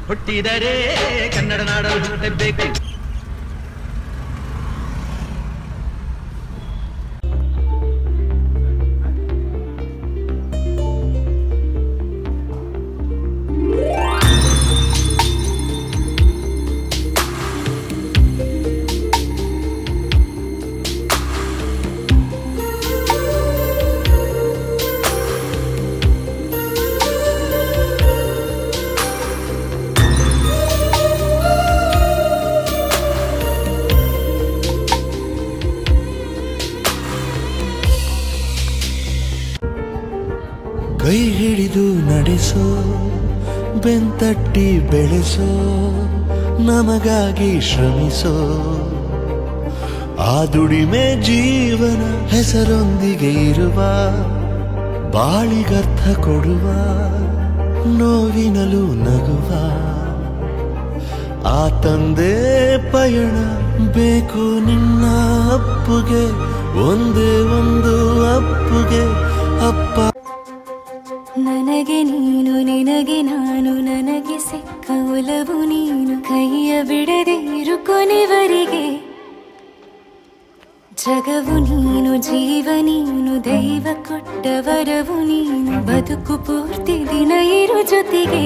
ಹುಟ್ಟಿದರೆ ಕನ್ನಡ ನಾಡಲು ಹುಟ್ಟಬೇಕು. ಕೈ ಹಿಡಿದು ನಡೆಸೋ ಬೆಂತಟ್ಟಿ ಬೆಳೆಸೋ ನಮಗಾಗಿ ಶ್ರಮಿಸೋ ಆ ದುಡಿಮೆ ಜೀವನ ಹೆಸರೊಂದಿಗೆ ಇರುವ ಬಾಳಿಗರ್ಥ ಕೊಡುವ ನೋವಿನಲು ನಗುವ ಆ ತಂದೆ ಪಯಣ ಬೇಕು ನಿನ್ನ ಅಪ್ಪುಗೆ ಒಂದೇ ಒಂದು ಅಪ್ಪುಗೆ ಅಪ್ಪ. ನನಗೆ ನೀನು ನಿನಗೆ ನಾನು ನನಗೆ ಸಿಕ್ಕ ಒಲವು ನೀನು ಕೈಯ ಬಿಡದೆ ಇರು ಕೊನೆವರೆಗೆ ಜಗವು ನೀನು ಜೀವ ನೀನು ದೈವ ಕೊಟ್ಟ ವರವು ನೀನು ಬದುಕು ಪೂರ್ತಿ ದಿನ ಇರು ಜೊತೆಗೆ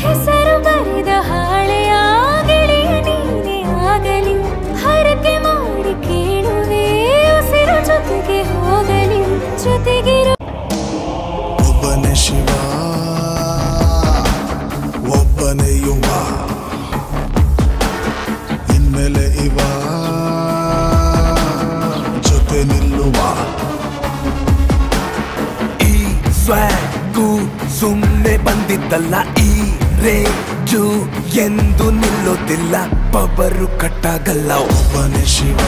ಹೆಸರು ಬರೆದ ಹಾಳೆಯಾಗಲಿ ನೀನೇ ಆಗಲಿ ಹರಕೆ ಮಾಡಿ ಕೇಳುವೆ ಉಸಿರು ಜೊತೆಗೆ ಹೋಗಲಿ ಜೊತೆಗಿರು. ಒಬ್ಬನೇ ಶಿವ ಒಬ್ಬನೇ ಯುವ ಇನ್ಮೇಲೆ ಇವ ಜೊತೆ ನಿಲ್ಲುವ. ಈ ಸ್ವಾಗು ಸುಮ್ಮನೆ ಬಂದಿದ್ದಲ್ಲ ಈ ರೇಜು ಎಂದು ನಿಲ್ಲೋದಿಲ್ಲ ಪವರು ಕಟ್ಟಾಗಲ್ಲ. ಒಬ್ಬನೇ ಶಿವ